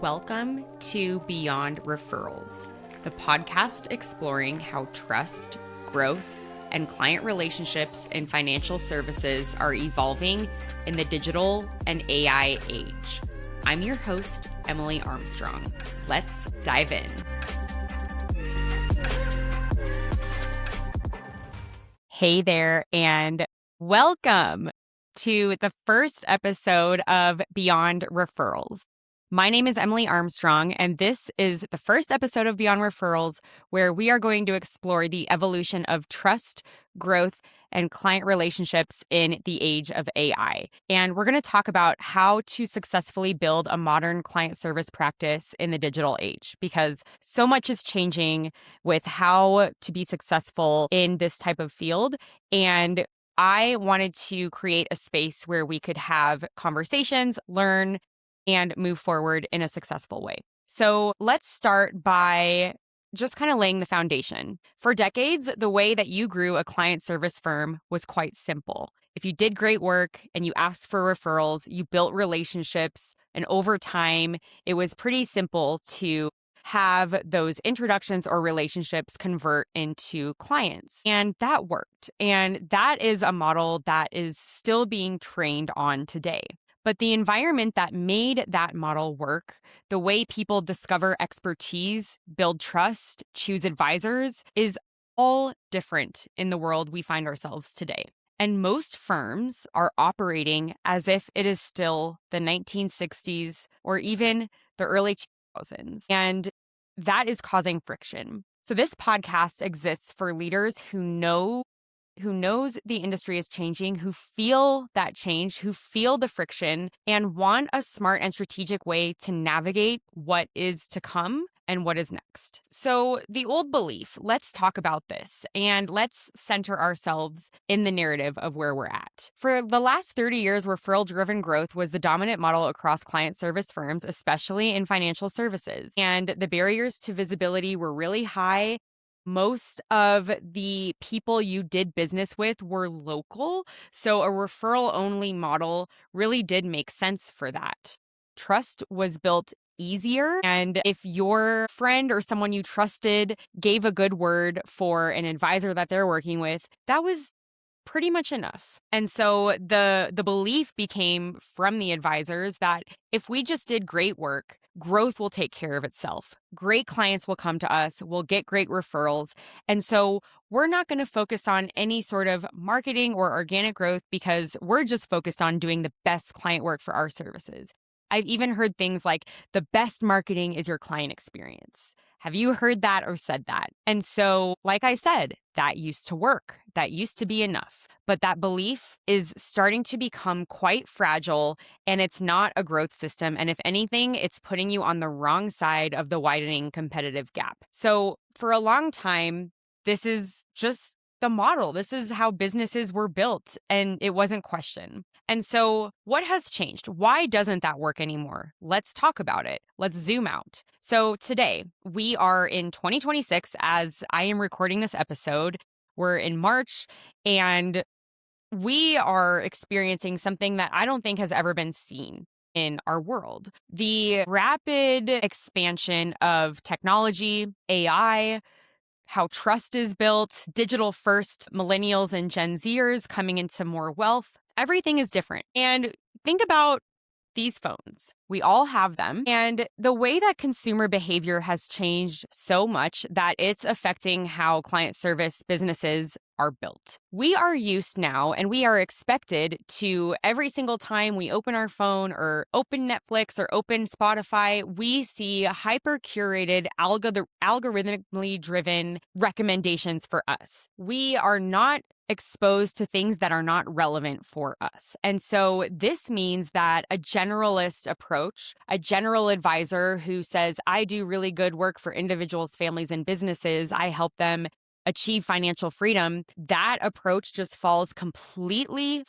Welcome to Beyond Referrals, the podcast exploring how trust, growth, and client relationships in financial services are evolving in the digital and AI age. I'm your host, Emily Armstrong. Let's dive in. Hey there, and welcome to the first episode of Beyond Referrals. My name is Emily Armstrong, and this is the first episode of Beyond Referrals, where we are going to explore the evolution of trust, growth, and client relationships in the age of AI. And we're going to talk about how to successfully build a modern client service practice in the digital age, because so much is changing with how to be successful in this type of field. And I wanted to create a space where we could have conversations, learn, and move forward in a successful way. So let's start by just kind of laying the foundation. For decades, the way that you grew a client service firm was quite simple. If you did great work and you asked for referrals, you built relationships, and over time, it was pretty simple to have those introductions or relationships convert into clients. And that worked. And that is a model that is still being trained on today. But the environment that made that model work, the way people discover expertise, build trust, choose advisors, is all different in the world we find ourselves today. And most firms are operating as if it is still the 1960s or even the early 2000s. And that is causing friction. So this podcast exists for leaders who knows the industry is changing, who feel that change, who feel the friction, and want a smart and strategic way to navigate what is to come and what is next. So the old belief, let's talk about this, and let's center ourselves in the narrative of where we're at. For the last 30 years, referral-driven growth was the dominant model across client service firms, especially in financial services. And the barriers to visibility were really high. Most of the people you did business with were local, so a referral-only model really did make sense for that. Trust was built easier, and if your friend or someone you trusted gave a good word for an advisor that they're working with, that was pretty much enough. And so the belief became from the advisors that if we just did great work, growth will take care of itself. Great clients will come to us, we'll get great referrals. And so we're not going to focus on any sort of marketing or organic growth because we're just focused on doing the best client work for our services. I've even heard things like the best marketing is your client experience. Have you heard that or said that? And so, like I said, that used to work. That used to be enough. But that belief is starting to become quite fragile, and it's not a growth system. And if anything, it's putting you on the wrong side of the widening competitive gap. So for a long time, this is just the model. This is how businesses were built, and it wasn't questioned. And so what has changed? Why doesn't that work anymore? Let's talk about it. Let's zoom out. So today, we are in 2026 as I am recording this episode. We're in March, and we are experiencing something that I don't think has ever been seen in our world. The rapid expansion of technology, AI, how trust is built, digital first millennials and Gen Zers coming into more wealth. Everything is different. And think about these phones. We all have them. And the way that consumer behavior has changed so much that it's affecting how client service businesses are built. We are used now, and we are expected to, every single time we open our phone or open Netflix or open Spotify, we see hyper-curated, algorithmically driven recommendations for us. We are not exposed to things that are not relevant for us. And so this means that a generalist approach, a general advisor who says, I do really good work for individuals, families, and businesses, I help them achieve financial freedom, that approach just falls completely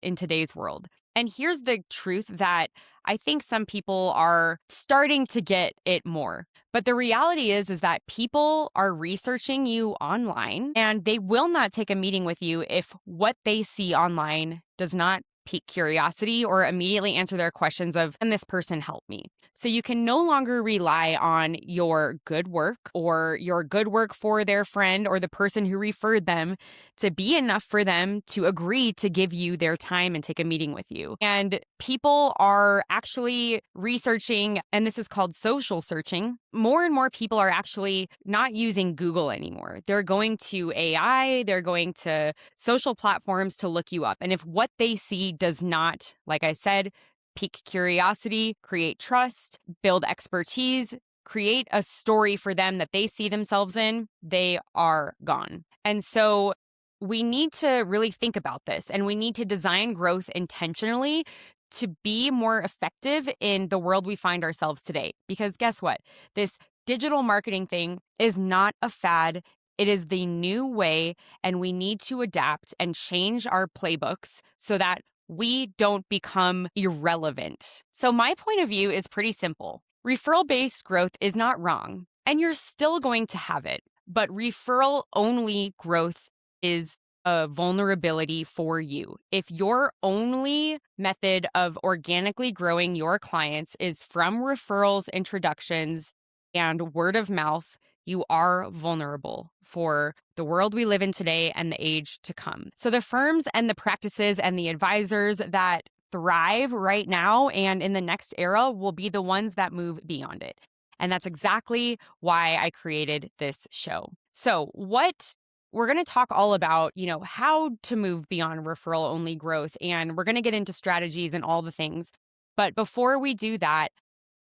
in today's world. And here's the truth that I think some people are starting to get it more. But the reality is that people are researching you online, and they will not take a meeting with you if what they see online does not pique curiosity or immediately answer their questions of, can this person help me? So you can no longer rely on your good work or your good work for their friend or the person who referred them to be enough for them to agree to give you their time and take a meeting with you. And people are actually researching, and this is called social searching. More and more people are actually not using Google anymore. They're going to AI, they're going to social platforms to look you up. And if what they see does not, like I said, pique curiosity, create trust, build expertise, create a story for them that they see themselves in, they are gone. And so we need to really think about this, and we need to design growth intentionally to be more effective in the world we find ourselves today. Because guess what? This digital marketing thing is not a fad. It is the new way, and we need to adapt and change our playbooks so that we don't become irrelevant. So, my point of view is pretty simple. Referral based growth is not wrong, and you're still going to have it. But referral only growth is a vulnerability for you. If your only method of organically growing your clients is from referrals, introductions, and word of mouth, you are vulnerable for the world we live in today and the age to come. So the firms and the practices and the advisors that thrive right now and in the next era will be the ones that move beyond it. And that's exactly why I created this show. So we're going to talk all about, how to move beyond referral only growth, and we're going to get into strategies and all the things. But before we do that,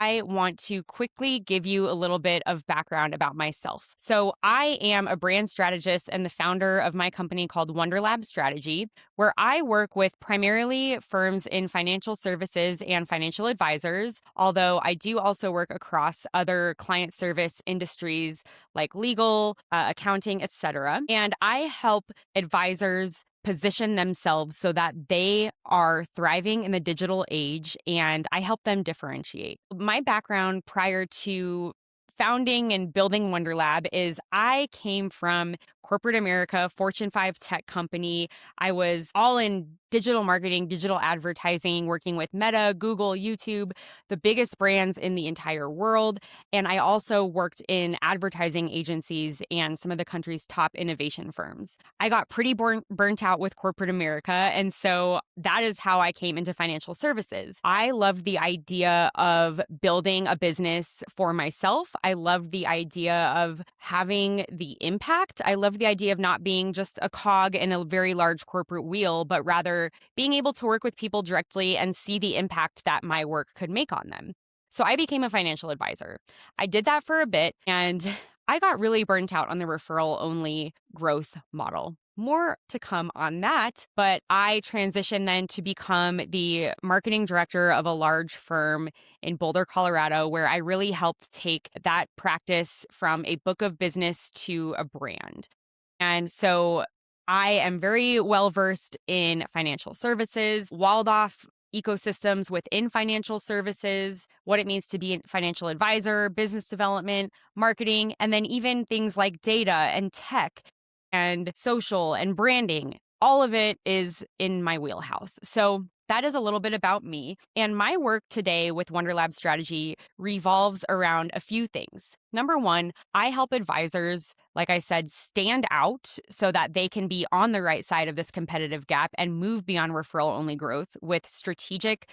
I want to quickly give you a little bit of background about myself. So, I am a brand strategist and the founder of my company called WonderLab Strategy, where I work with primarily firms in financial services and financial advisors, although I do also work across other client service industries like legal, accounting, etc. And I help advisors position themselves so that they are thriving in the digital age, and I help them differentiate. My background prior to founding and building WonderLab is I came from corporate America, Fortune 5 tech company. I was all in digital marketing, digital advertising, working with Meta, Google, YouTube, the biggest brands in the entire world. And I also worked in advertising agencies and some of the country's top innovation firms. I got pretty burnt out with corporate America. And so that is how I came into financial services. I loved the idea of building a business for myself. I loved the idea of having the impact. I loved the idea of not being just a cog in a very large corporate wheel, but rather being able to work with people directly and see the impact that my work could make on them. So I became a financial advisor. I did that for a bit, and I got really burnt out on the referral only growth model. More to come on that, but I transitioned then to become the marketing director of a large firm in Boulder, Colorado, where I really helped take that practice from a book of business to a brand. And so I am very well versed in financial services, walled off ecosystems within financial services, what it means to be a financial advisor, business development, marketing, and then even things like data and tech and social and branding. All of it is in my wheelhouse. So that is a little bit about me. And my work today with WonderLab Strategy revolves around a few things. Number one, I help advisors, like I said, stand out so that they can be on the right side of this competitive gap and move beyond referral only growth with strategic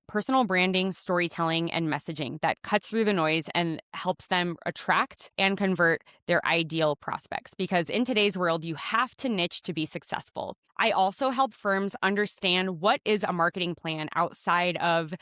personal branding, storytelling, and messaging that cuts through the noise and helps them attract and convert their ideal prospects. Because in today's world, you have to niche to be successful. I also help firms understand what is a marketing plan outside of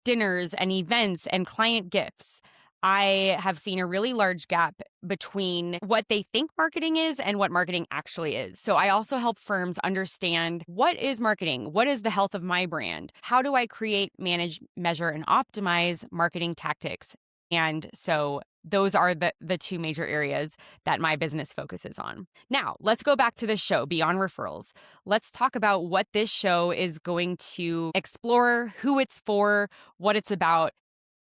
dinners and events and client gifts. I have seen a really large gap between what they think marketing is and what marketing actually is. So I also help firms understand, what is marketing? What is the health of my brand? How do I create, manage, measure, and optimize marketing tactics? And so those are the two major areas that my business focuses on. Now, let's go back to the show, Beyond Referrals. Let's talk about what this show is going to explore, who it's for, what it's about.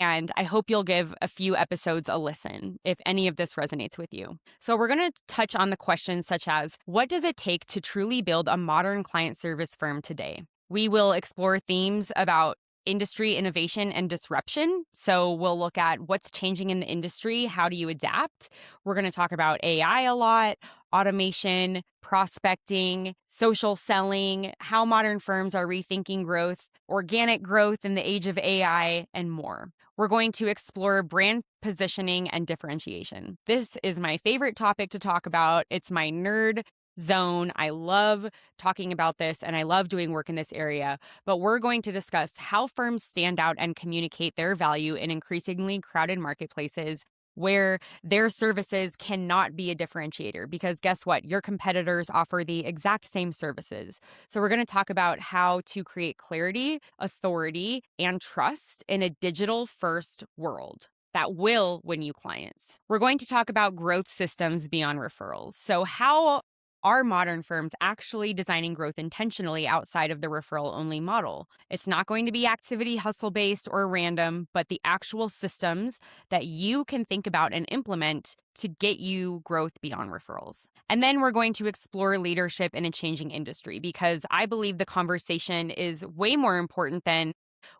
And I hope you'll give a few episodes a listen if any of this resonates with you. So we're going to touch on the questions such as, what does it take to truly build a modern client service firm today? We will explore themes about industry innovation and disruption. So we'll look at what's changing in the industry. How do you adapt? We're going to talk about AI a lot, automation, prospecting, social selling, how modern firms are rethinking growth, organic growth in the age of AI, and more. We're going to explore brand positioning and differentiation. This is my favorite topic to talk about. It's my nerd zone. I love talking about this and I love doing work in this area, but we're going to discuss how firms stand out and communicate their value in increasingly crowded marketplaces where their services cannot be a differentiator, because guess what? Your competitors offer the exact same services. So we're going to talk about how to create clarity, authority, and trust in a digital first world that will win you clients. We're going to talk about growth systems beyond referrals. So how are modern firms actually designing growth intentionally outside of the referral only model? It's not going to be activity hustle based or random, but the actual systems that you can think about and implement to get you growth beyond referrals. And then we're going to explore leadership in a changing industry, because I believe the conversation is way more important than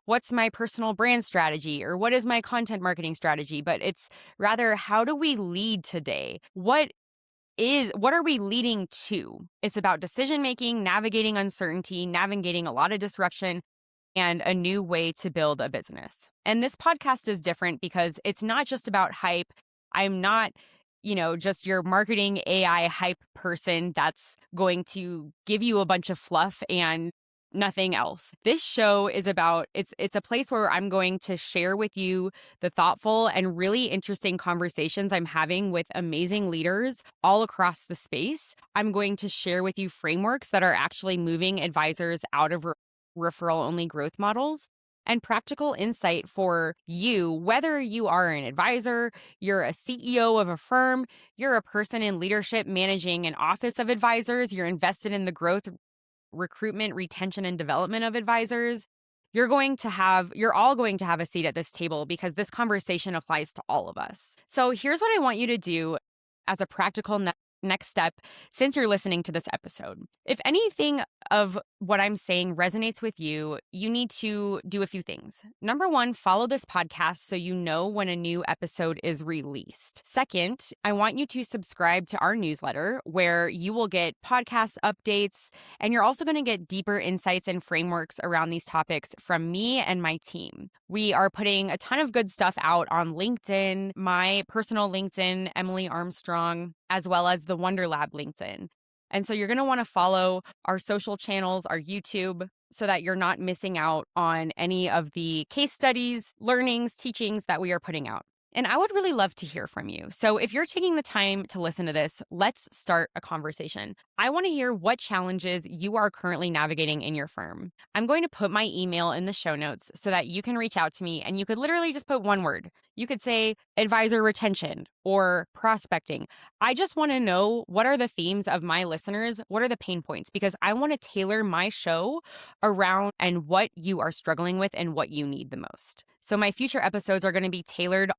what's my personal brand strategy or what is my content marketing strategy, but it's rather, how do we lead today? What are we leading to? It's about decision making, navigating uncertainty, navigating a lot of disruption, and a new way to build a business. And this podcast is different because it's not just about hype. I'm not, just your marketing AI hype person that's going to give you a bunch of fluff and nothing else. This show is about, it's a place where I'm going to share with you the thoughtful and really interesting conversations I'm having with amazing leaders all across the space. I'm going to share with you frameworks that are actually moving advisors out of referral only growth models, and practical insight for you, whether you are an advisor, you're a CEO of a firm, you're a person in leadership managing an office of advisors, you're invested in the growth, recruitment, retention, and development of advisors. You're all going to have a seat at this table, because this conversation applies to all of us. So here's what I want you to do as a practical next step since you're listening to this episode. If anything of what I'm saying resonates with you, you need to do a few things. Number one, follow this podcast so you know when a new episode is released. Second, I want you to subscribe to our newsletter, where you will get podcast updates, and you're also going to get deeper insights and frameworks around these topics from me and my team. We are putting a ton of good stuff out on LinkedIn, my personal LinkedIn, Emily Armstrong, as well as the Wonder Lab LinkedIn. And so you're going to want to follow our social channels, our YouTube, so that you're not missing out on any of the case studies, learnings, teachings that we are putting out. And I would really love to hear from you. So if you're taking the time to listen to this, let's start a conversation. I want to hear what challenges you are currently navigating in your firm. I'm going to put my email in the show notes so that you can reach out to me, and you could literally just put one word. You could say advisor retention or prospecting. I just want to know, what are the themes of my listeners? What are the pain points? Because I want to tailor my show around and what you are struggling with and what you need the most. So my future episodes are going to be tailored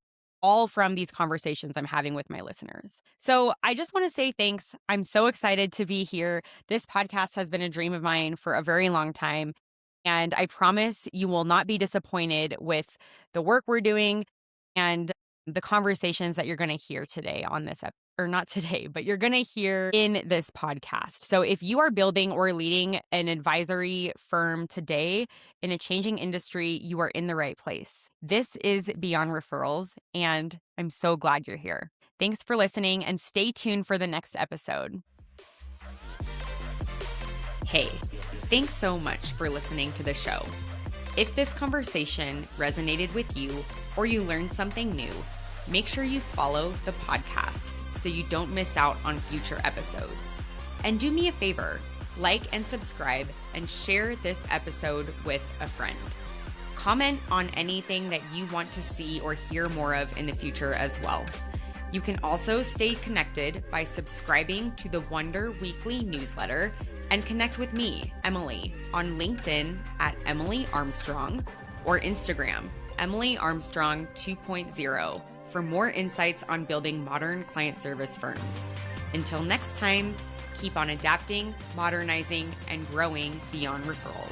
all from these conversations I'm having with my listeners. So I just want to say thanks. I'm so excited to be here. This podcast has been a dream of mine for a very long time. And I promise you will not be disappointed with the work we're doing and the conversations that you're going to hear today on this episode. Or not today, but you're going to hear in this podcast. So if you are building or leading an advisory firm today in a changing industry, you are in the right place. This is Beyond Referrals, and I'm so glad you're here. Thanks for listening, and stay tuned for the next episode. Hey, thanks so much for listening to the show. If this conversation resonated with you or you learned something new, make sure you follow the podcast so you don't miss out on future episodes. And do me a favor, like and subscribe and share this episode with a friend. Comment on anything that you want to see or hear more of in the future as well. You can also stay connected by subscribing to the Wonder Weekly newsletter and connect with me, Emily, on LinkedIn at Emily Armstrong or Instagram, Emily Armstrong 2.0. for more insights on building modern client service firms. Until next time, keep on adapting, modernizing, and growing beyond referrals.